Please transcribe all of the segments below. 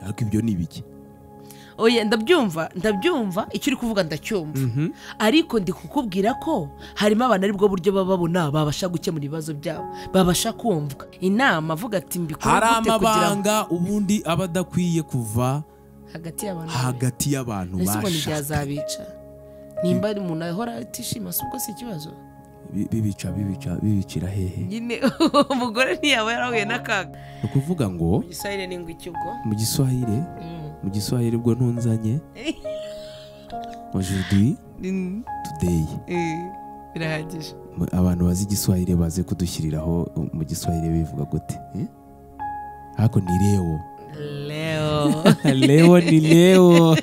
ariko ibyo ni biki oya ndabyumva icyo uri kuvuga ndacyumva ariko ndi kukubwira ko harimo abantu aribwo buryo bababona babasha gukemura ibibazo byabo babasha kumvwa inama avuga ati mbikora hari gute kugira amabanga ubundi aba adakwiye kuva hagati y'abantu bashaka byazabica nimba ari umuntu ahora atishima si ubwo si ikibazo bibicira hehe nyine umugore ntiyaba yarahuye n'akaga ni ukuvuga ngo mu giswahili ni ngo iki ubwo mu giswahili ubwo ntunzanye aujourd'hui today birahagije abantu bazi igiswahili baze kudushyiriraho mu giswahili bivuga gute hako ni leo leo ni leo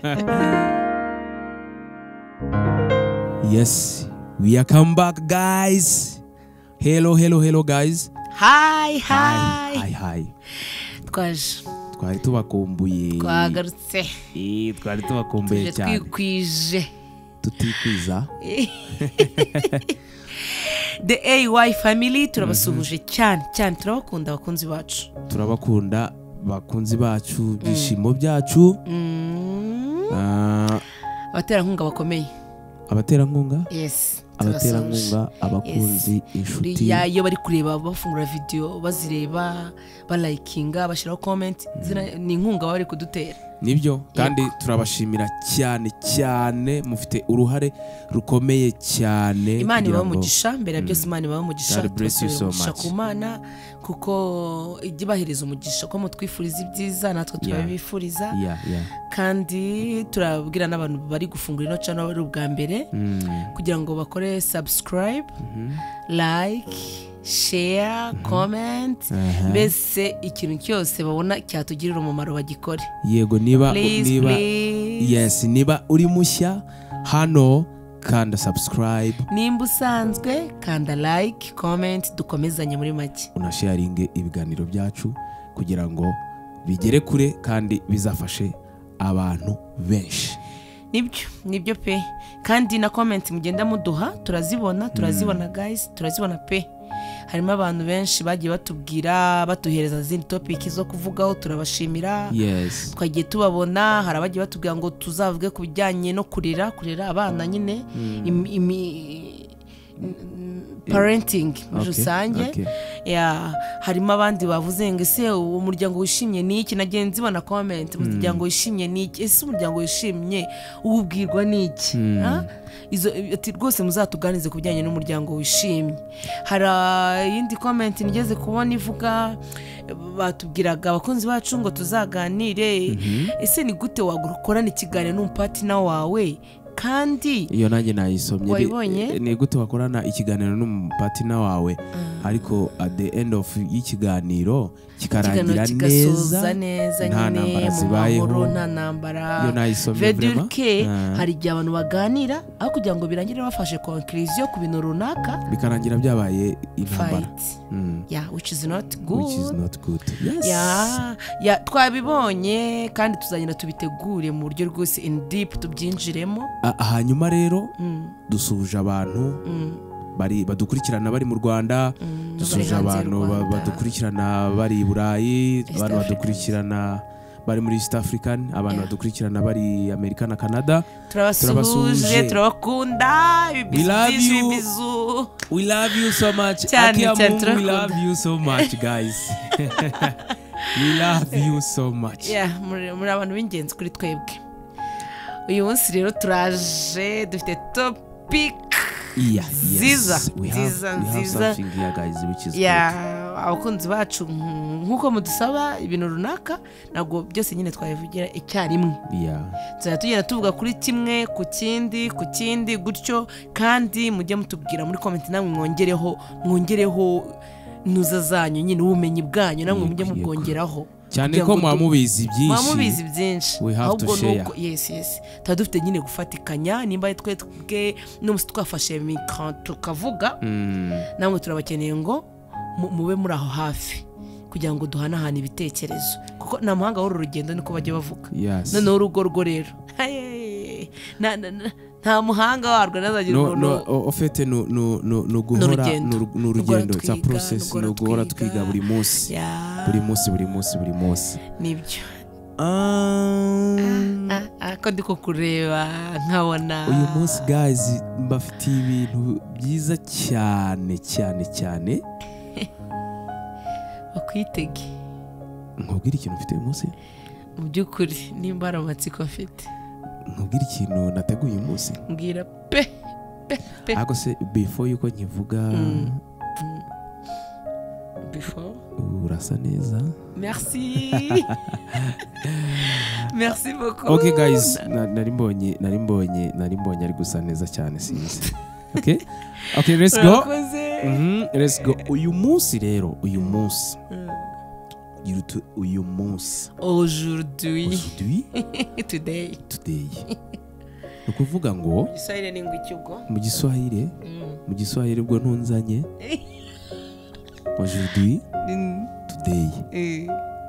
yes we are come back guys hello guys hi twari tubakumbuye twagarutse twari tubakumbuye cyane tutikwiza the AY family turabasuhuje cyane turabakunda abakunzi bacu byishimo byacu abaterankunga bakomeye yes abakunzi inshuti iyo bari kureba bafungura video bazireba balayikinga bashyiraho comment ni inkunga bari kudutera nibyo kandi turabashimira cyane mufite uruhare rukomeye cyane Imana ibamugisha mbere byose Imana ibamugisha turabasubira ku Mana kuko igibahereza umugisha ko mutwifuriza ibyiza natwe turabifuriza kandi turabwira n'abantu bari gufungura ino channel bari ubwa mbere kugira ngo bakore subscribe like share comment mbese ikintu cyose babona cyatugirira umumaro bagikore yego niba uri mushya hano kanda subscribe nimba usanzwe kanda like comment dukomezanye muri make unasharinge ibiganiro byacu kugira ngo bigere kure kandi bizafashe abantu benshi nibyo pe kandi na comment mugenda muduha turazibona guys turazibona pe harimo abantu benshi bagiye batubwira batuhereza zindi topic zo kuvugaho turabashimira twagiye tubabona hari abagiye batubwira ngo tuzavuge ku bijyanye no kurera abana nyine parenting muri rusange harimo abandi bavuze ngo ese umuryango wishimye ni iki nagenzi bana comment umuryango wishimye ni iki ese umuryango wishimye ububwirwa ni iki ati rwose muzatuganize ku bijyanye n'umuryango wishimye hari iyindi comment nigeze kubona ivuga batubwiraga abakunzi bacu ngo tuzaganire ese ni gute wakorana ikiganiro n'umupatina wawe kandi iyo nanjye nayisomye ni gute wakorana ikiganiro n'umupatina wawe ariko at the end of y'ikiganiro kikarangira neza nta ntambara zibayeho nta ntambara vedurke hari igihe abantu baganira aho kugira ngo birangire bafashe conclusion ku bintu runaka bikarangira byabaye intambara which is not good yes twabibonye kandi tuzagenda tubitegure mu buryo rwose in deep tubyinjiremo hanyuma rero dusuje abantu badukurikirana bari mu Rwanda dusuje abantu badukurikirana bari i Burayi abantu badukurikirana bari muri East African abantu badukurikirana bari Amerika na Canada turabasuje turabakunda ibizu we love you so much we love you so much guys we love you so much muri abantu b'ingenzi kuri twebwe uyu munsi rero turaje dufite topic nziza abakunzi bacu nk'uko mudusaba ibintu runaka ntabwo byose nyine twabivugira icyarimwe tuzajya tugenda tuvuga kuri kimwe ku kindi gutyo kandi mujye mutubwira muri comment namwe mwongereho ntuza zanyu nyine ubumenyi bwanyu namwe mujye mubwongeraho cyane ko mwamubizi byinshi ahubwo nuko yes tuba dufite nyine gufatikanya nimba twebwe n'umunsi twafashe mikro tukavuga namwe turabakeneye ngo mube muri aho hafi kugira ngo duhanahane ibitekerezo kuko nta muhanga w'uru rugendo niko bajya bavuga noneho urugo rero nta muhanga warwo nazagira ofete nuguhora n'urugendo za process no guhora twiga buri munsi nibyo ko ndi kukureba nkabona uyu munsi guys mbafitiye ibintu byiza cyane cyane cyane bakwitege. nkubwira ikintu mfite uyu munsi mu by'ukuri nimba ari amatsiko mfite. nkubwira ikintu nateguye uyu munsi. mbwira pe ariko se before yuko nkivuga before urasa neza. merci merci beaucoup. Okay guys, nari mbonye ari gusa neza cyane sinzi. Okay let's go. Let's go. Uyu munsi rero uyu munsi aujourd'hui today ni ukuvuga ngo mu giswahili ubwo ntunzanye aujourd'hui today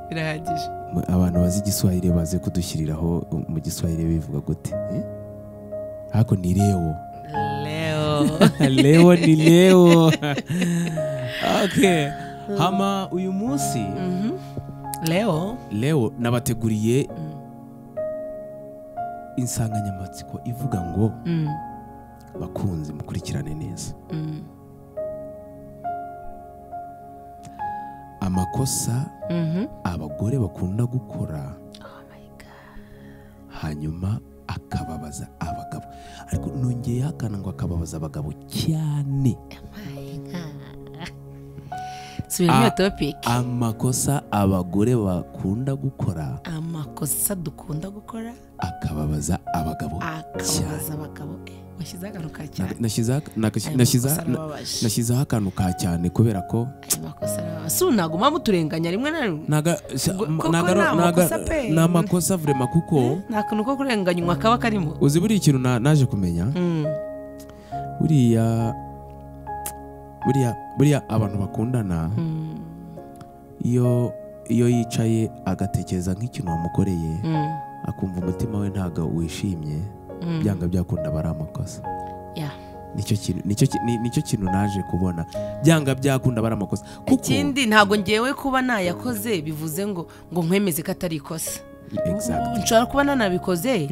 birahagije. abantu bazi igiswahili baze kudushyiriraho mu giswahili bivuga gute hako ni leo leo ni leo. Okay hama uyu munsi leo nabateguriye insanganyamatsiko ivuga ngo bakunze mukurikirane neza amakosa abagore bakunda gukora hanyuma akababaza abagabo, ariko nongeye hakana ngo akababaza abagabo cyane. Amakosa abagore bakunda gukora, amakosa dukunda gukora akababaza abagabo nashyizeho akantu ka cyane kubera ko naguma muturenganya rimwe na rimwe. ni amakosa vrema kuko nta kantu ko kurenganywa kaba karimo. uzi buriya ikintu naje kumenya buriya abantu bakundana iyo yicaye agatekereza nk'ikintu wamukoreye akumva umutima we ntago wishimye byanga byakunda bari amakosa. nicyo kintu naje kubona byanga byakunda bari amakosa. Ikindi ntago ngewe kuba nayakoze bivuze ngo nkwemeze ko atari ikosa. nshobora kuba nanabikoze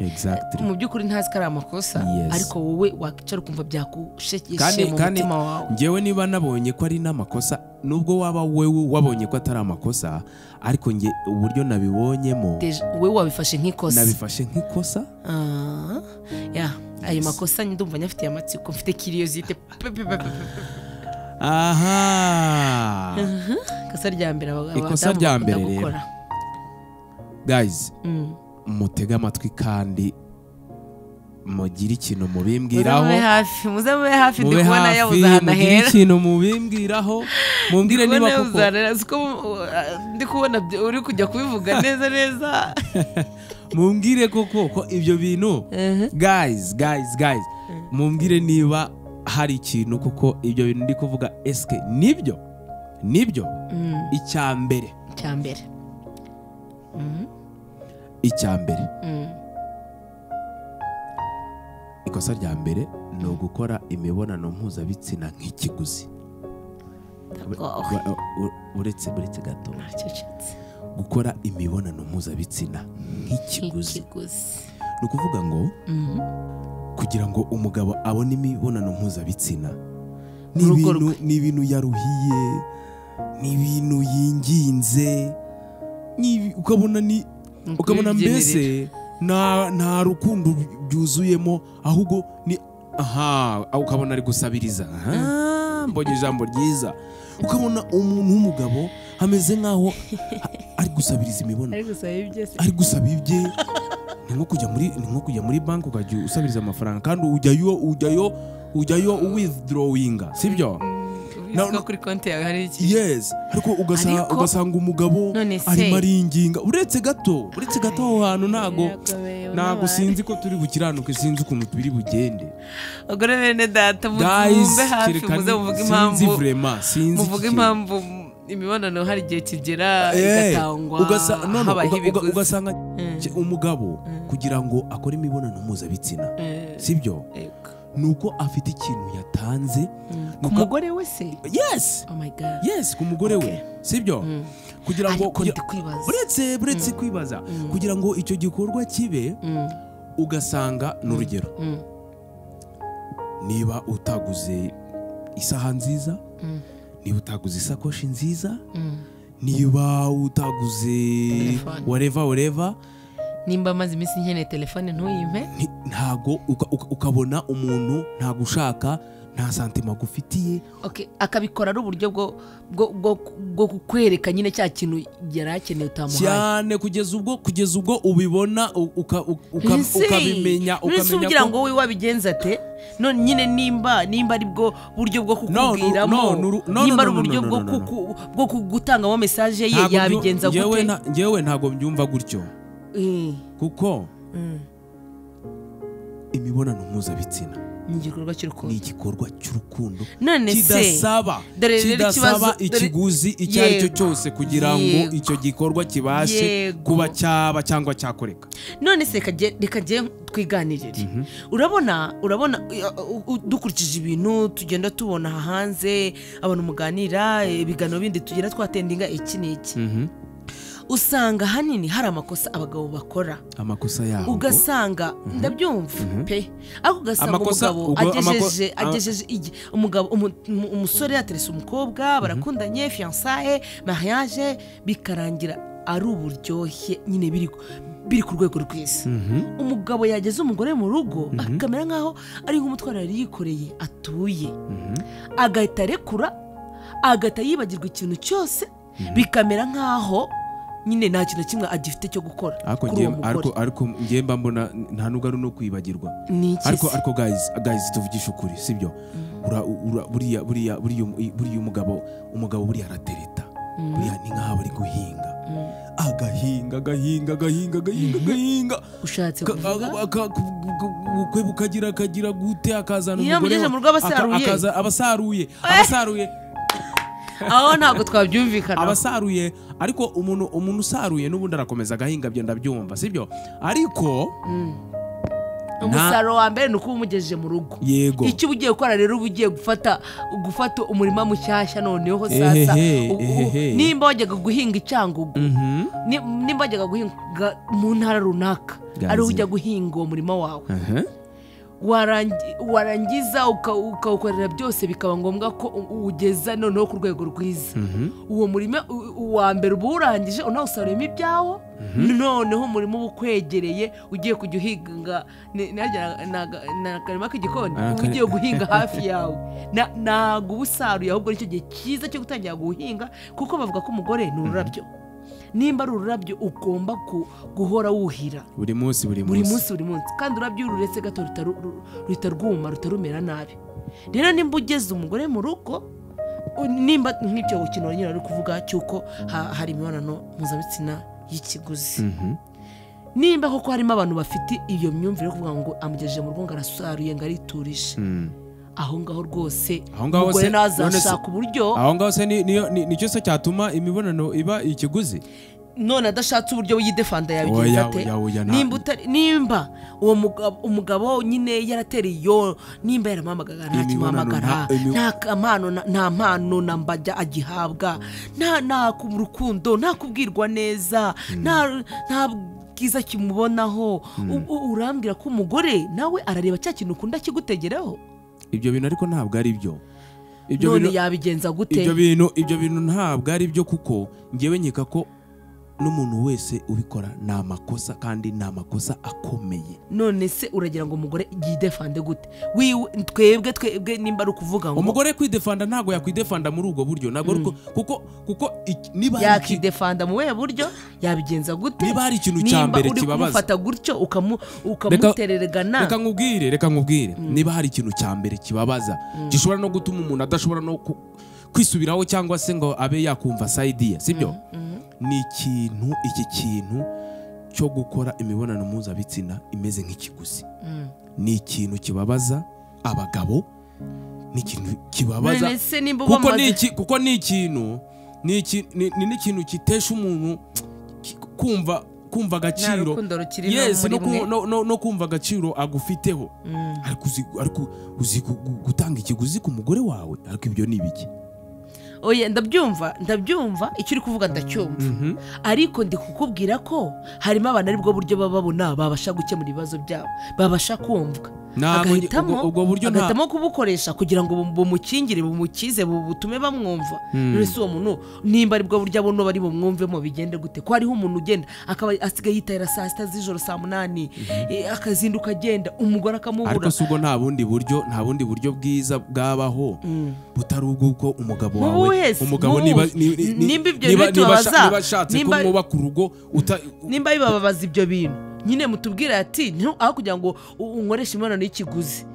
mu by'ukuri ntazi ko ari amakosa, ariko wowe wakicara ukumva byakushekeshe mu mutima wawe. ngewe niba nabonye ko ari n'amakosa, nubwo waba wewe wabonye ko atari amakosa, ariko nge uburyo nabibonyemo wewe wabifashe nk'ikosa. nabifashe nk'ikosa. ayo makosa ndumva nyafitiye amatsiko, mfite curiosity. ikosa rya mbere rero guys mutega amatwi kandi mugire ikintu mubimbwiraho. muze mube hafi ndi kubona yabuze ahantu ahera. ikintu mubimbwiraho mumbwire niba koko ndi kubona uri kujya kubivuga neza mumbwire koko ko ibyo bintu guys mumbwire niba hari ikintu koko ibyo bintu ndi kuvuga eske nibyo icyambere ikosa rya mbere ni ugukora imibonano mpuzabitsina nk'ikiguzi. uretse gato gukora imibonano mpuzabitsina nk'ikiguzi ni ukuvuga ngo kugira ngo umugabo abone imibonano mpuzabitsina ni ibintu yaruhiye, ni ibintu yinginze, ukabona mbese nta rukundo byuzuyemo, ahubwo ni ukabona ari gusabiriza. mbonye ijambo ryiza. ukabona umuntu w'umugabo ameze nkaho ari gusabiriza imibonano, ari gusaba ibye. ni nko kujya muri banki ukajya usabiriza amafaranga kandi ujyayo withdrawinga, sibyo? kuri konti yawe hari iki? Yes, ariko ugasanga umugabo arimo aringinga. uretse gato aho hantu ntago sinzi ko turi bukiranuke, sinzi ukuntu turi bugende. Agore bene data muzumve hafi muze muvuge impamvu imibonano hari igihe kigera igatangwa habaho ibiguzi. ugasanga umugabo kugira ngo akore imibonano mpuzabitsina, sibyo? nuko afite ikintu yatanze ku mugore we se. Yes. Oh my God. Yes, ku mugore we, sibyo? kugira ngo buretse kwibaza kugira ngo icyo gikorwa kibe ugasanga n'urugero niba utaguze isaha nziza niba utaguze isakoshi nziza niba utaguze whatever nimba amaze iminsi nkeneye telefone ntuyimpe ntago ukabona umuntu ntago ushaka nta santima gufitiye akabikora ari uburyo bwo kukwereka nyine cya kintu yari akeneye utamuhaye cyane kugeza ubwo ubibona ukabimenya ukamenya ngo wowe wabigenza ate none nyine nimba ari bwo buryo bwo kukubwiramo nimba ari uburyo bwo gutangamo message ye yabigenza gute ngewe ntago mbyumva gutyo kuko imibonano mpuzabitsina ni igikorwa cy'urukundo kidasaba ikiguzi icyo ari cyo cyose kugira ngo icyo gikorwa kibashe kuba cyaba cyangwa cyakoreka. None se reka twiganirire urabona dukurikije ibintu tugenda tubona hanze abantu muganira ibiganiro bindi tugera twatendinga iki n'iki usanga hanini hari amakosa abagabo bakora amakosa yabo ugasanga ndabyumva pe ako ugasanga umugabo agejeje umugabo umusore yaterese umukobwa barakundanye fiançailles mariage bikarangira ari uburyohe nyine biri ku rwego rw'isi umugabo yageze umugore mu rugo akamera nkaho ari nk'umutwaro yari yikoreye atuye agahita arekura agahita yibagirwa ikintu cyose bikamera nkaho nyine nta kintu kimwe agifite cyo gukora ariko ngiye mba mbona nta nubwo ari no kwibagirwa ariko guys tuvugisha ukuri sibyo buriya umugabo buriya aratereta buriya ni nk'aho ari guhinga agahinga ushatse kuvuga ubukwe bukagira gute akazana umugore abasaruye aho ntabwo twabyumvikana abasaruye ariko umuntu usaruye n'ubundi arakomeza agahinga byo ndabyumva sibyo ariko umusaruro wa mbere ni uko umugejeje mu rugo yego icyo ugiye gukora rero uba ugiye gufata umurima mushyashya noneho sasa nimba wajyaga guhinga icyangugu nimba wajyaga guhinga mu ntara runaka ariho ujya guhinga uwo murima wawe warangiza ukawukorera byose bikaba ngombwa ko ugeza noneho ku rwego rwiza uwo murima uwa mbere uba urangije unawusaruyemo ibyawo noneho umurimo uba ukwegereye ugiye kujya uhinga ni akarima k'igikoni uba ugiye guhinga hafi yawe ntabwo uba usaruye ahubwo nicyo gihe cyiza cyo gutangira guhinga kuko bavuga ko umugore ni ururabyo nimba ari ururabyo ugomba guhora wuhira buri munsi kandi ururabyo ururetse gato ruhita rwuma rutarumera nabi rero nimba ugeze umugore mu rugo nimba nk'ibyo kintu nyine ari kuvuga cy'uko hari imibonano mpuzabitsina y'ikiguzi nimba koko harimo abantu bafite iyo myumvire yo kuvuga ngo amugejeje mu rugo ngo arasaruye ngo ariturije aho ngaho rwose umugore nazashaka uburyo aho ngaho se nicyo se cyatuma imibonano iba ikiguzi none adashatse uburyo yidefanda yabigenza ate nimba uwo umugabo nyine yaratereye iyo nimba yaramuhamagara ntakimuhamagara nta mpano nambajya agihabwa nta rukundo nta kubwirwa neza nta bwiza kimubonaho urambwira ko umugore nawe arareba cya kintu ukunda kigutegeraho ibyo bintu ariko ntabwo ari byo none yabigenza gute ibyo bintu ntabwo ari byo kuko ngewe nkeka ko n'umuntu wese ubikora ni amakosa kandi ni amakosa akomeye none se uragira ngo umugore yidefande gute twebwe nimba ari ukuvuga ngo umugore kwidefanda ntabwo yakwidefanda muri ubwo buryo ntabwo kuko niba yakidefanda mu buhe buryo yabigenza gute niba hari ikintu cya mbere kibabaza nimba uri kumufata gutyo ukamutereragana reka nkubwire niba hari ikintu cya mbere kibabaza gishobora no gutuma umuntu adashobora no kwisubiraho cyangwa se ngo abe yakumva side ye sibyo ni iki kintu cyo gukora imibonano mpuzabitsina imeze nk'ikiguzi ni ikintu kibabaza abagabo ni ikintu kibabaza kuko ni ikintu kitesha umuntu kumva agaciro yes no kumva agaciro agufiteho ariko uzi gutanga ikiguzi ku mugore wawe ariko ibyo ni ibiki oya ndabyumva icyo uri kuvuga ndacyumva ariko ndi kukubwira ko harimo abantu ari bwo buryo baba babona babasha gukemura ibibazo byabo babasha kumvwa agahitamo kubukoresha kugira ngo bumukingire bumukize butume bamwumva rero uwo muntu nimba ari bwo buryo abona bari bumwumvemo bigende gute ko hariho umuntu ugenda akaba asigaye yitahira saa sita z'ijoro saa munani akazinduka agenda umugore akamubura ariko si ubwo nta bundi buryo bwiza bwabaho butari ubw'uko umugabo wawe nimba ibyo bintu tubabaza niba ashatse ko mwubaka urugo nimba bibababaza ibyo bintu nyine mutubwira ati aho kugira ngo unkoreshe imibonano y'ikiguzi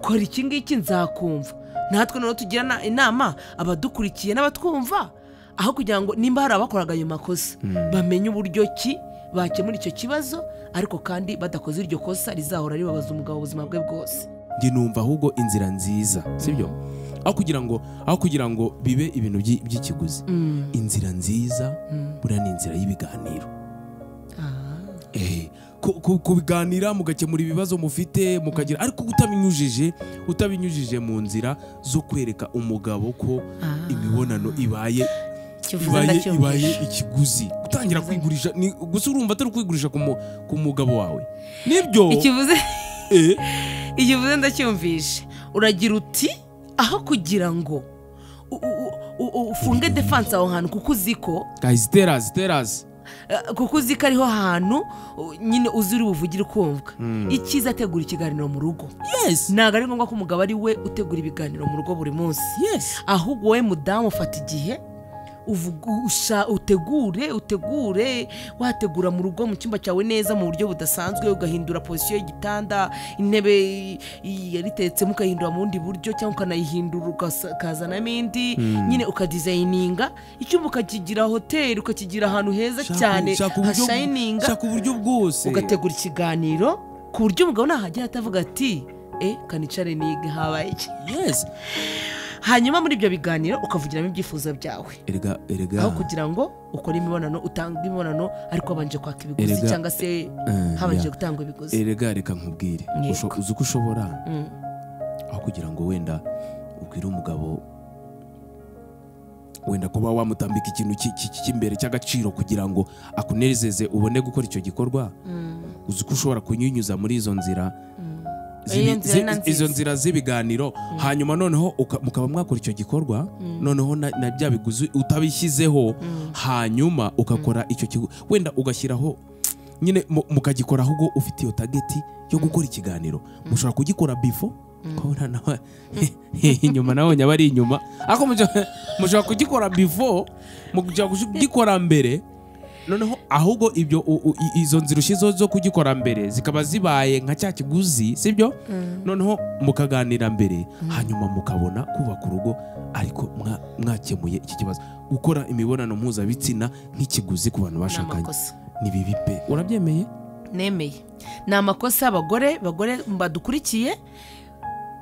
kora iki ngiki nzakumva natwe noneho tugira inama abadukurikiye n'abatwumva aho kugira ngo nimba hari abakoraga ayo makosa bamenye uburyo ki bakemura icyo kibazo ariko kandi badakoze iryo kosa rizahora ribabaza umugabo ubuzima bwe bwose njye numva ahubwo inzira nziza sibyo aho kugira ngo bibe ibintu by'ikiguzi inzira nziza buriya ni inzira y'ibiganiro kubiganira mugakemura ibibazo mufite mukagira ariko utabinyujije mu nzira zo kwereka umugabo ko imibonano ibaye ikiguzi utangira kwigurisha gusa urumva atari kwigurisha ku mugabo wawe nibyo ikivuze ndacyumvishe uragira uti aho kugira ngo ufunge defense aho hantu kuko uzi ko ziterazi kuko uzi ko ariho hantu nyine uzi uri buvugire kumvwa icyiza ategura ikiganiro mu rugo ntabwo ari ngombwa ko umugabo ari we utegura ibiganiro mu rugo buri munsi ahubwo wowe mudamu ufata igihe utegure wategura mu rugo mu cyumba cyawe neza mu buryo budasanzwe ugahindura posiyo y'igitanda intebe yaritetsemo ukahindura mu bundi buryo cyangwa ukanayihindura ukazanamo indi nyine ukadizayininga icyumba ukakigira hoteli ukakigira ahantu heza cyane hashayininga shaka uburyo bwose ugategura ikiganiro ku buryo umugabo nahagera atavuga ati kanicare nige habaye iki hanyuma muri ibyo biganiro ukavugiramo ibyifuzo byawe aho kugira ngo ukore imibonano utanga imibonano ariko wabanje kwaka ibiguzi cyangwa se habanje gutanga ibiguzi reka nkubwire uzi ko ushobora aho kugira ngo wenda ubwire umugabo wenda kuba wamutambika ikintu cy'imbere cy'agaciro kugira ngo akunezeze ubone gukora icyo gikorwa uzi ko ushobora kunyunyuza muri izo nzira izo nzira z'ibiganiro hanyuma noneho mukaba mwakora icyo gikorwa noneho na bya biguzi utabishyizeho hanyuma ugakora icyo kigo wenda ugashyiraho nyine mukagikora ahubwo ufite iyo tageti yo gukora ikiganiro mushobora kugikora before inyuma nabonye aba ari inyuma ariko mushobora kugikora before mushobora kugikora mbere noneho ahubwo izo nzira ushyizeho zo kugikora mbere zikaba zibaye nka cya kiguzi sibyo noneho mukaganira mbere hanyuma mukabona kubaka urugo ariko mwakemuye iki kibazo gukora imibonano mpuzabitsina nk'ikiguzi ku bantu bashakanye ni bibi pe urabyemeye nemeye ni amakosa abagore badukurikiye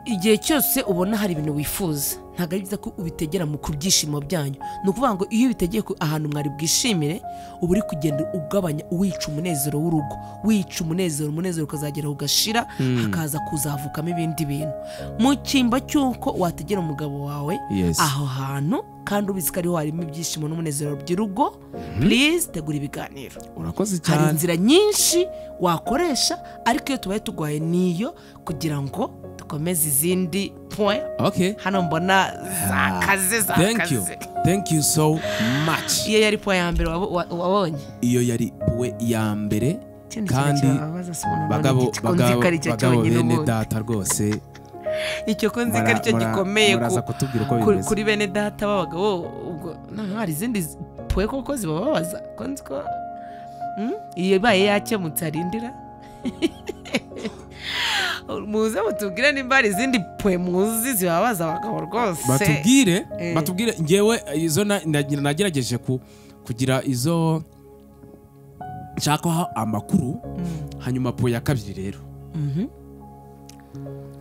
igihe cyose ubona hari ibintu wifuza ntabwo ari byiza ko ubitegera ku byishimo byanyu ni ukuvuga ngo iyo ubitegeye ahantu mwari bwishimire uba uri kugenda ugabanya wica umunezero w'urugo wica umunezero ukazagera ugashira hakaza kuzavukamo ibindi bintu mu cyimba cy'uko wategera umugabo wawe aho hantu kandi ubizi ko ariho harimo ibyishimo n'umunezero by'urugo please tegura ibiganiro urakoze cyane hari inzira nyinshi wakoresha ariko iyo tubaye tugwaye niyo kugira ngo dukomeze izindi point hano mbona zakaze thank you so much iyo yari point ya mbere wabonye iyo yari point ya mbere kandi bagabo bene data rwose icyo ko nzi ko aricyo gikomeye kuri bene data b'abagabo ubwo hari izindi point koko zibababaza ko nzi ko iyo ibaye yakemutse arindira muze mutubwire nimba hari izindi point muzi zibabaza abagabo rwose batubwire ngewe izo nagerageje kugira izo nshakaho amakuru hanyuma point ya kabiri rero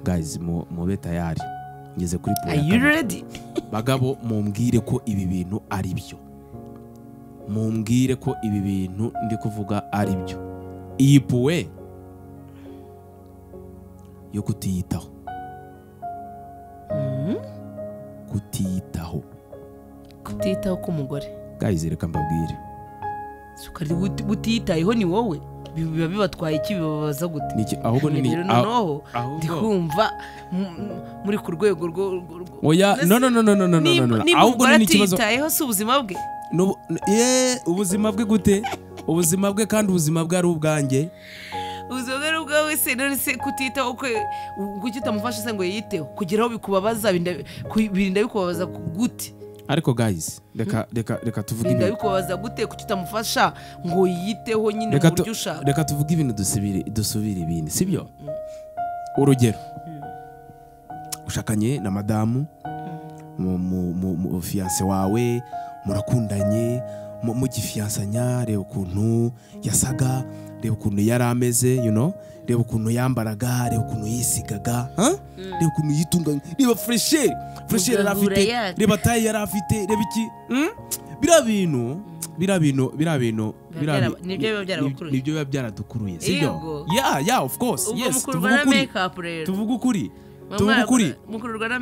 guys mube tayari ngeze kuri point ya kabiri bagabo mumbwire ko ibi bintu ari byo mumbwire ko ibi bintu ndi kuvuga ari byo iyi point yo kutiyitaho kutitaho k'umugore guys reka mbabwire utitayeho ni wowe biba bibatwaye iki bibabaza gute niki ahubwo ni noneho ndikumva muri ku rwego rwo oya no ahubwo ni ikibazo atitayeho si ubuzima bwe ubuzima bwe gute ubuzima bwe kandi ubuzima bwe ari ubwanjye ubuzima bwe ari ubwawe se none se kutitaho kuki utamufasha se ngo yiteho kugeraho bikubabaza birinda bikubabaza gute ariko guys reka tuvuge ibintu bikubabaza gute kuki utamufasha ngo yiteho nyine mu buryo ushaka reka tuvuge ibintu dusubire ibindi sibyo urugero ushakanye na madamu mu fiancé wawe murakundanye mu gifiansanya reba ukuntu yasaga reba ukuntu yari ameze reba ukuntu yambaraga reba ukuntu yisigaga reba ukuntu yitunganya reba fresher yari afite reba tayi yari afite reba iki biriya bintu nibyo biba byaradukuruye sibyo yeah of course yes tuvuga ukuri mukururwa na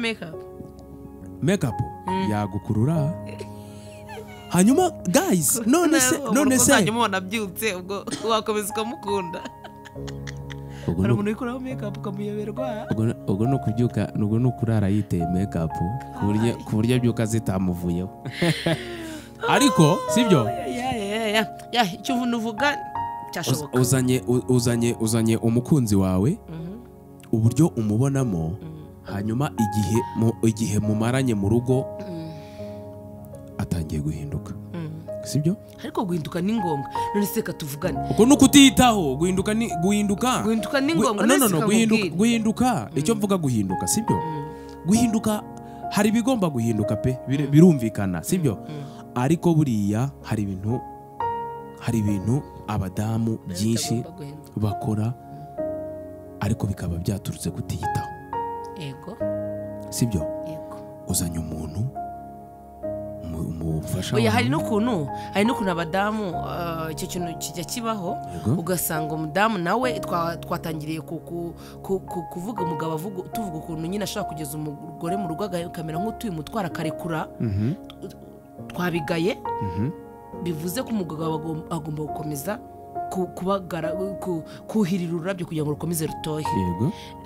makeup yagukurura hanyuma guys none se hanyuma wanabyutse ubwo wakomeza ukamukunda hari umuntu wikuraho makeup ukamuyoberwa ubwo no kubyuka nubwo no kurara yiteye makeup ku buryo abyuka zitamuvuyeho ariko sibyo icyo uvuga cyashoboka uzanye umukunzi wawe uburyo umubonamo hanyuma igihe mumaranye mu rugo atangiye guhinduka sibyo ariko guhinduka ni ngombwa none se katuvugane uko no kutitaho guhinduka ni ngombwa guhinduka icyo mvuga guhinduka sibyo guhinduka hari bigomba guhinduka pe birumvikana sibyo ariko buriya hari ibintu abadamu byinshi bakora ariko bikaba byaturutse kutiyitaho yego sibyo uzanye umuntu umufasha hari n'ukuntu abadamu icyo kintu kijya kibaho ugasanga umudamu nawe twatangiriye kuvuga umugabo tuvuga ukuntu nyine ashobora kugeza umugore mu rugo akamera nk'utuye umutwara akarekura twabigaye bivuze ko umugabo agomba gukomeza kuhirira ururabyo kugira ngo rukomeze rutohe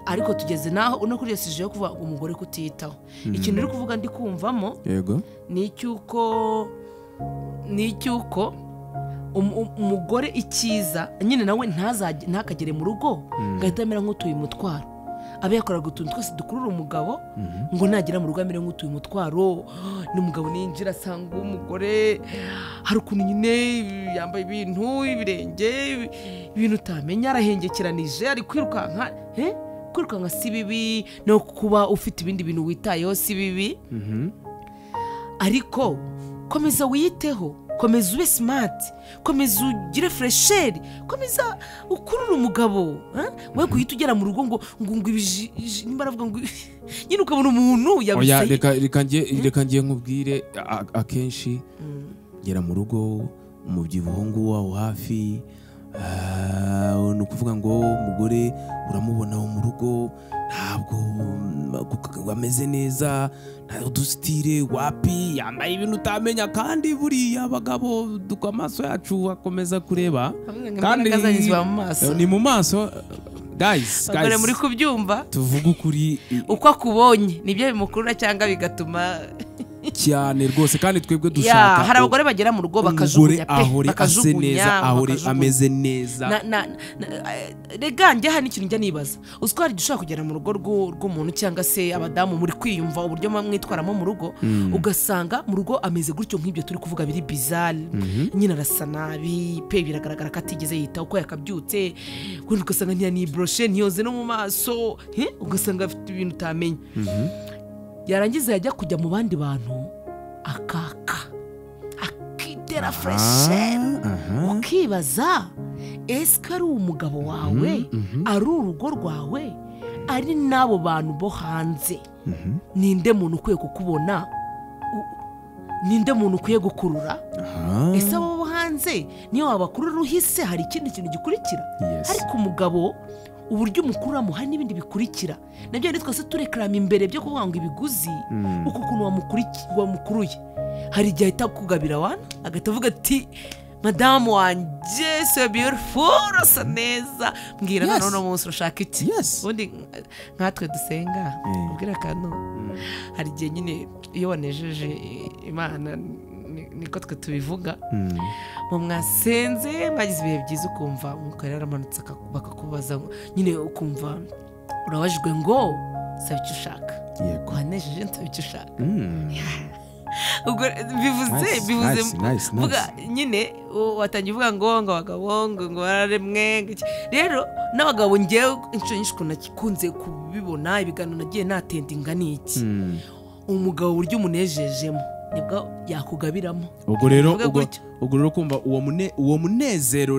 ariko tugeze naho unakurikije yo kuvuga umugore kutiyitaho ikintu uri kuvuga ndi kumvamo ni icyuko umugore icyiza nyine nawe ntakagere mu rugo ngahita amera nk'utuye umutwaro abe yakoraga utuntu twose dukurura umugabo ngo nagera mu rugo amere nk'utuye umutwaro n'umugabo ninjira asanga umugore hari ukuntu nyine yambaye ibirenge ibintu utamenya arahengekeranije ari kwirukanka si bibi no kuba ufite ibindi bintu witayeho si bibi ariko komeza wiyiteho komeza ube smart komeza ugire fresheri komeza ukurura umugabo we guhita ugera mu rugo ngo nimba aravuga ngo nyine ukabona umuntu yabisaye reka ngiye nkubwire akenshi gera mu rugo umubyibuho nguwo hafi ni ukuvuga ngo umugore uramubona mu rugo ntabwo ameze neza nta udusitire wapi yambaye ibintu utamenya kandi buriya abagabo amaso yacu akomeza kureba kandi ni mu maso guys muri kubyumva tuvuga ukuri uko akubonye nibyo bimukurura cyangwa bigatuma cyane rwose kandi twebwe dushaka hari abagore bagera mu rugo bakajugunya ahore ameze neza rega njye hari n'ikintu njya nibaza uziko hari ushobora kugera mu rugo rw'umuntu cyangwa se abadamu muri kwiyumva uburyo mwitwaramo mu rugo ugasanga mu rugo ameze gutyo nk'ibyo turi kuvuga biri bizarre nyine arasa nabi pe biragaragara ko atigeze yitaho uko yakabyutse wenda ugasanga ntiyaniboroshe ntiyoze no mu maso ugasanga afite ibintu utamenya yarangiza yajya kujya mu bandi bantu akitera furesheri ukibaza ese ko ari umugabo wawe ari urugo rwawe ari n'abo bantu bo hanze ninde muntu ukwiye kukubona ninde muntu ukwiye gukurura ese abo bo hanze niyo wabakurura uhise hari ikindi kintu gikurikira ariko umugabo uburyo umukuramo hari n'ibindi bikurikira nabyo twese turekarama imbere byo kuvuga ngo ibiguzi uko ukuntu wamukuruye hari igihe ahita kugabira wana agahita avuga ati madamu wanjye so beautiful urasa neza mbwira Yes. none umunsi urashaka iki Yes. ubundi nkatwe dusenga ubwira akantu hari igihe nyine iyo wanejeje Imana niko twe tubivuga mu mwasenze mwagize ibihe byiza ukumva umwuka rero aramanutse bakakubaza nyine ukumva urabajijwe ngo saba icyo ushaka Yego. wanejeje nsaba icyo ushaka ubwo Nice, bivuze nice. vuga nyine watangiye uvuga ngo abagabo ngo bararemwe rero n'abagabo ngewe inshuro nyinshi ukuntu nakunze kubibona ibiganiro nagiye natendinga n'iki umugabo buryo umunejejemo nibwo yakugabiramo ubwo rero kumva uwo munezero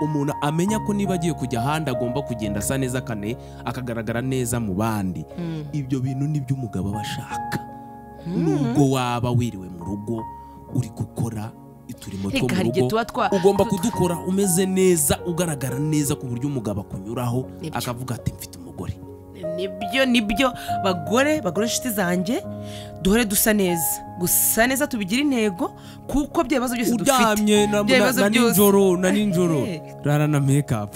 umuntu amenya ko niba agiye kujya ahandi agomba kugenda asa neza akagaragara neza mu bandi ibyo bintu nibyo umugabo aba ashaka nubwo waba wiriwe mu rugo uri gukora uturimo two mu rugo ugomba kudukora umeze neza ugaragara neza ku buryo umugabo akunyuraho akavuga ati mfite umugore. nibyo bagore inshuti zanjye duhore dusa neza tubigira intego kuko bya bibazo byose dufite uryamye na nijoro rara na make up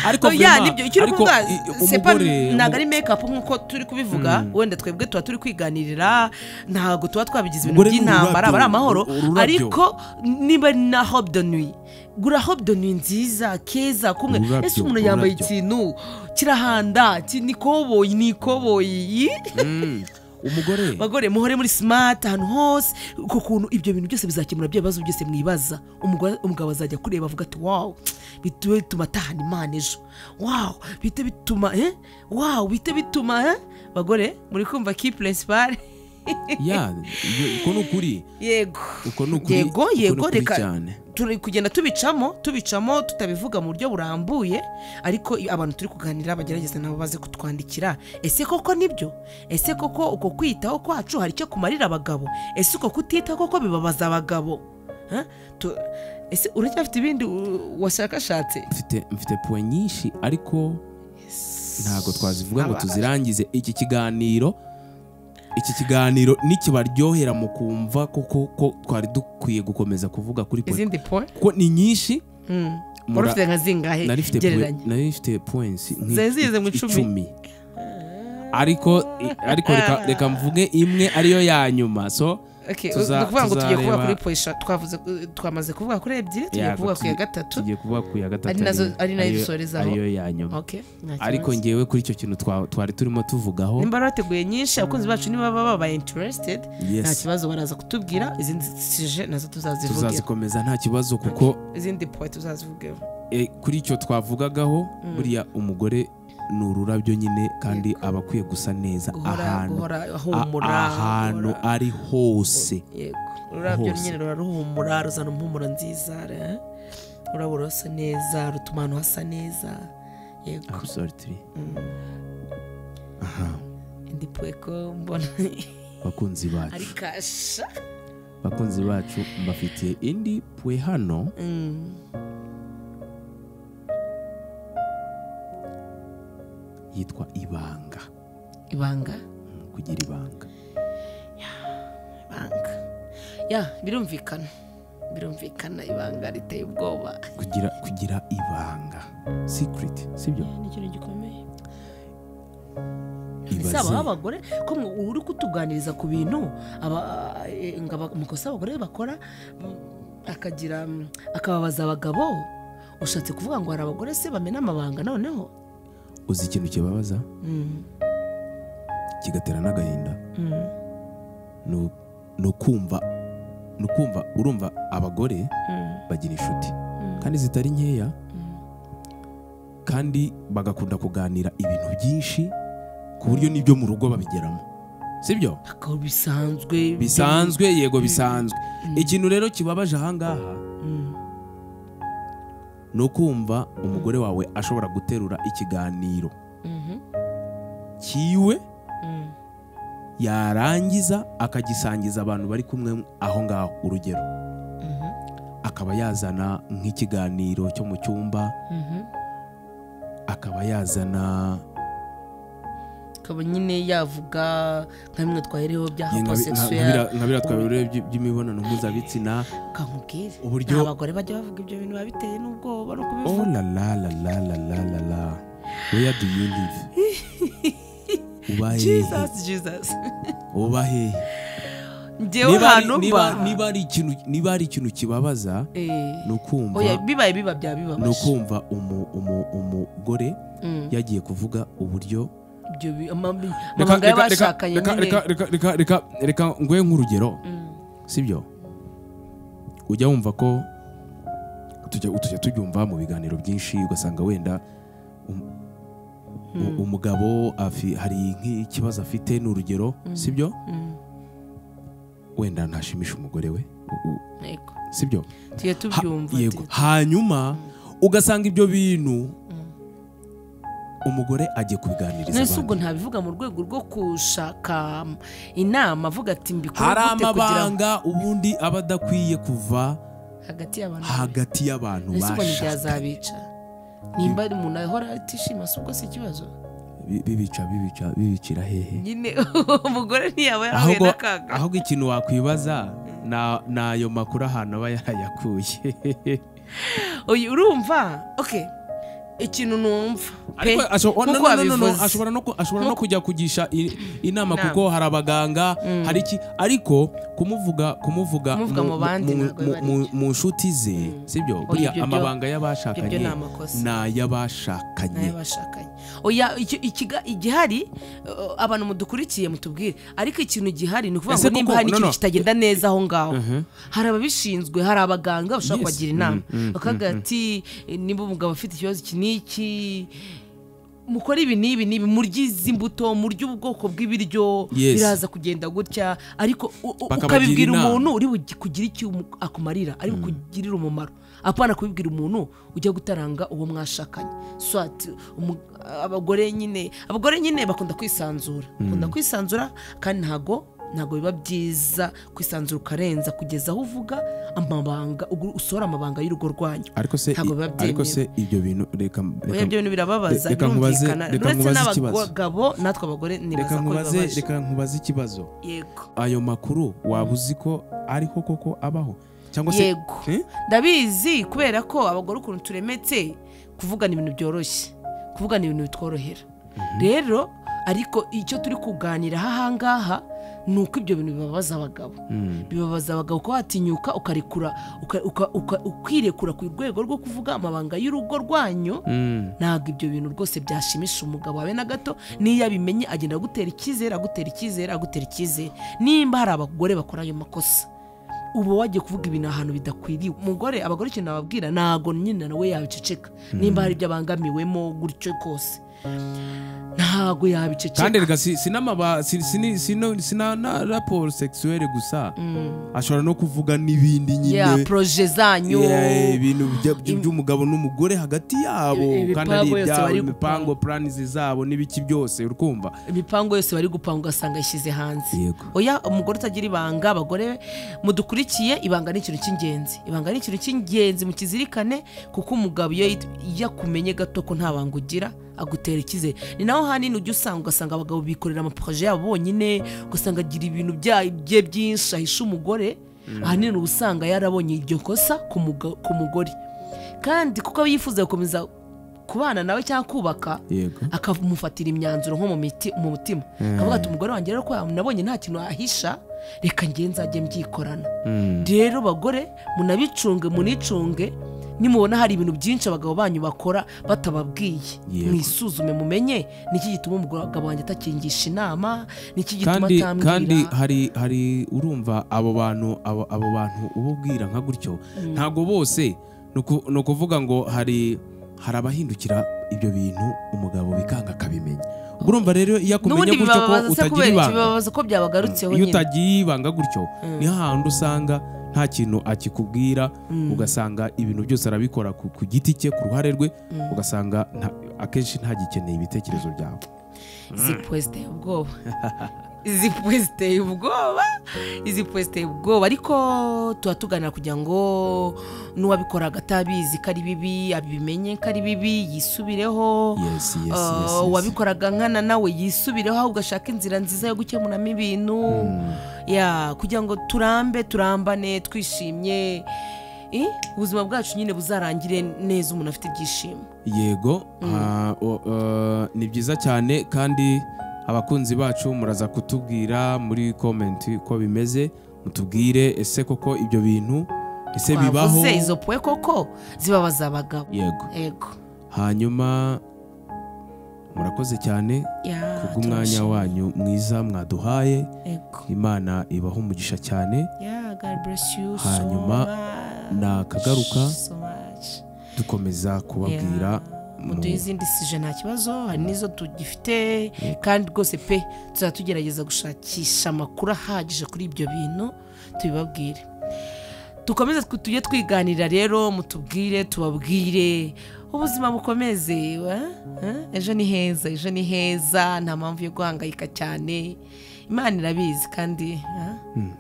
ariko nibyo icyo uri kuvuga ntabwo ari make up nk'uko turi kubivuga wenda twebwe tuba turi kwiganirira ntabwo tuba twabigize ibintu by'intambara aba ari amahoro ariko niba na hope de nuit gura hope de nuit nziza keza kumwe ese umuntu yambaye ikintu kirahanda ni ikoboyi bagore muhore muri smart ahantu hose uko kuntu ibyo bintu byose bizakemura bya bibazo byose mwibaza umugabo azajya kureba avuga ati wow bituma atahana Imana ejo wow bituma bagore muri kumva ki principal uko ni ukuri yego reka turi kugenda tubicamo tutabivuga mu buryo burambuye ariko abantu turi kuganira bagerageza nabo baze kutwandikira ese koko nibyo ese koko uko kwitaho kwacu hari icyo kumarira abagabo ese uko kutitaho koko bibabaza abagabo ese uracyafite ibindi washakashatse mfite point nyinshi ariko ntabwo twazivuga ngo tuzirangize iki kiganiro nikibaryohera mu kumva ko twari dukwiye gukomeza kuvuga kuri izindi point ko ni nyinshi murufite nka zingahe gereranya nari mfite points zize mu 10 ariko reka mvuge imwe ariyo ya nyuma so tuvuga ngo tugiye kuvuga kuri poisha twamaze kuvuga kuri ebyiri tugiye kuvuga ku ya gatatu ari nayo dusorezaho ariyo ya nyuma ariko ngewe kuri icyo kintu twari turimo tuvugaho nimba bateguye nyinshi abakunzi bacu niba baba interested nta kibazo baraza kutubwira izindi sije nazo tuzazikomeza nta kibazo kuko izindi point tuzazivugeho kuri icyo twavugagaho buriya umugore ni ururabyo nyine kandi aba akwiye gusa neza ahantu ari hose ururabyo nyine ruhumura ruzana impumuro nziza ururabo rusa neza rutuma ahantu hasa neza yego absolutely indi pweko mbona bakunzi bacu mbafitiye indi pwe hano yitwa ibanga kugira ibanga birumvikana ibanga riteye ubwoba kugira ibanga secret sibyo ni ikintu gikomeye saba abagore ko uri kutuganiriza ku bintu amakosa abagore bakora akababaza abagabo ushatse kuvuga ngo hari abagore se bamena amabanga noneho uzi ikintu kibabaza kigatera n'agahinda ni ukumva urumva abagore bagira inshuti kandi zitari nkeya kandi bagakunda kuganira ibintu byinshi ku buryo n'ibyo mu rugo babigeramo sibyo bisanzwe yego bisanzwe ikintu rero kibabaje ahangaha ni ukumva umugore wawe ashobora guterura ikiganiro kiwe yarangiza akagisangiza abantu bari kumwe aho ngaho urugero akaba yazana nk'ikiganiro cyo mu cyumba akaba yazana akaba nyine yavuga nka bimwe twahereho bya homosexuel nka bira twahereho by'imibonano mpuzabitsina kankubwire uburyo abagore bajya bavuga ibyo bintu babiteye n'ubwoba no kubivuga. Oh la la la la la la la, where do you live? Ubahe Jesus ubahe njyewe hano niba ari ikintu kibabaza no kumva oya bibaye bya bibabaje no kumva umugore yagiye kuvuga uburyo amabanga y'abashakanye reka ngwe nk'urugero sibyo ujya wumva ko tujya tubyumva mu biganiro byinshi ugasanga wenda umugabo hari nk'ikibazo afite n'urugero sibyo wenda ntashimisha umugore we sibyo tuye tubyumva yego hanyuma ugasanga ibyo bintu umugore agiye kubiganiriza nese ubwo ntabivuga mu rwego rwo kushaka inama avuga ati mbikora hari amabanga ubundi aba adakwiye kuva hagati y'abantu bashaka nimba ari umuntu ahora atishima si ubwo si ikibazo bibicira hehe nyine umugore ntiyaba yarahuye n'akaga ahubwo ikintu wakwibaza n'ayo makuru ahantu aba yarayakuye urumva okay ikintu numva ashobora no kujya kugisha inama kuko hari abaganga hari iki ariko kumuvuga mu nshuti ze sibyo buriya amabanga y'abashakanye n'ay'abashakanye oya igihari abantu mudukurikiye mutubwire ariko ikintu gihari ni ukuvuga ngo nimba hari ikintu kitagenda neza aho ngaho hari ababishinzwe hari abaganga bashobora kubagira inama bakavuga ati niba umugabo afite ikibazo iki n'iki mukora ibi n'ibi murya izi mbuto murya ubwoko bw'ibiryo biraza kugenda gutya ariko ukabibwira umuntu uri kugira icyo akumarira ari kugirira umumaro apana kubibwira umuntu ujya gutaranga uwo mwashakanye abagore nyine bakunda kwisanzura kandi ntago biba byiza kwisanzura ukarenza kugeza aho uvuga amabanga usohora amabanga y'urugo rwanyu ariko se ibyo bintu reka birababaza birumvikana uretse n'abagabo natwe abagore nibaza ko bibabaje reka nkubaze ikibazo yego ayo makuru waba uzi ko ariho koko abaho cyangwa se yego ndabizi kubera ko abagore ukuntu turemetse kuvugana ibintu byoroshye kuvugana ibintu bitworohera rero ariko icyo turi kuganira ahangaha ni uko ibyo bintu bibabaza abagabo ko watinyuka ukirekura ku rwego rwo kuvuga amabanga y'urugo rwanyu ntabwo ibyo bintu rwose byashimisha umugabo wawe na gato n'iyo abimenye agenda agutera icyizere nimba hari abagore bakora ayo makosa ubu wagiye kuvuga ibintu ahantu bidakwiriye abagore ikintu nababwira ntabwo nyine nawe yabiceceka nimba hari ibyo abangamiwemo gutyo kose ntago yabiceceka kandi rega sina raporo sexuelle gusa ashobora no kuvuga n'ibindi nyine projet zanyu ibintu by'umugabo n'umugore hagati yabo kandi ari ibyabo imipango plans zabo n'ibiki byose urukumva imipango yose bari gupanga ugasanga yishyize hanze oya umugore utagira ibanga abagore mudukurikiye ibanga ni ikintu cy'ingenzi mukizirikane kuko umugabo iyo yakumenye gato ko nta banga ugira agutera ikize ni naho hanini ujya ugasanga abagabo bikorera amaproje yabo bonyine ugasanga agira ibintu bye byinshi ahisha umugore ahanini usanga yarabonye iryo kosa ku mugore kandi kuko yifuza gukomeza kubana nawe cyangwa kubaka akamufatira imyanzuro nko mu mutima akavuga ati umugore wanjye rero ko nabonye nta kintu ahisha reka nzajye mbyikorana rero bagore municunge nimubona hari ibintu byinshi abagabo banyu bakora batababwiye mwisuzume mumenye niki gituma umugabo wanjye atakingisha inama niki gituma atambwira kandi hari urumva abo bantu ububwira nka gutyo ntago bose no kuvuga ngo hari abahindukira ibyo bintu umugabo bikanga akabimenya urumva rero iyo akumenye gutyo ko utagira ibanga ko byabagarutseho iyo utagiye ibanga gutyo ni hahandi usanga nta kintu akikubwira ugasanga ibintu byose arabikora ku giti cye ku ruhare rwe ugasanga akenshi ntagikeneye ibitekerezo byawe zipweste ubwoba izi puwe ziteye ubwoba ariko tuba tuganira kugira ngo n'uwabikoraga atabizi ko ari bibi abimenye ko ari bibi yisubireho. uwabikoraga nkana nawe yisubireho ahubwo ashaka inzira nziza yo gukemuramo ibintu kugira ngo turambane twishimye, ubuzima bwacu nyine buzarangire neza umuntu afite ibyishimo. Yego, ni byiza cyane kandi abakunzi bacu muraza kutubwira muri comment uko bimeze, mutubwire ese koko ibyo bintu ese bibaho, izo puwe koko zibabaza abagabo. Yego. Hanyuma murakoze cyane kubw'umwanya wanyu mwiza mwaduhaye. Imana ibaho umugisha cyane. Hanyuma nakagaruka dukomeza kubabwira muduhe izindi sije nta kibazo, hari n'izo tugifite kandi rwose pe tuzatugerageza gushakisha amakuru ahagije kuri ibyo bintu tubibabwire. Dukomeze tujye twiganira rero, mutubwire tubabwire, ubuzima bukomeze. Ejo ni heza nta mpamvu yo guhangayika cyane, Imana irabizi kandi.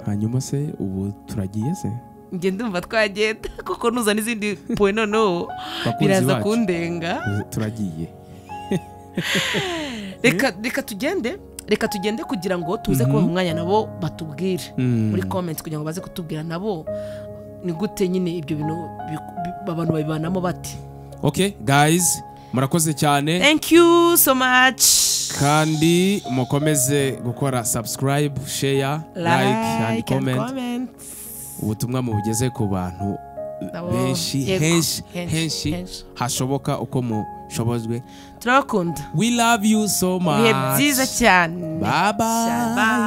Hanyuma se ubu turagiye se? Njye ndumva twagenda kuko nuza n'izindi puwe noneho biraza kundenga. Turagiye. Reka tugende kugira ngo tuze kubaha umwanya nabo batubwire muri comment kugira ngo baze kutubwira nabo ni gute nyine ibyo bintu abantu babibanamo bati. Okay guys, murakoze cyane. Thank you so much. Kandi mukomeze gukora subscribe, share, like and comment. Ubutumwa mubugeze ku bantu henshi hashoboka uko mushobozwe. Turakunda. We love you so much. Bihe byiza cyane. Bye bye.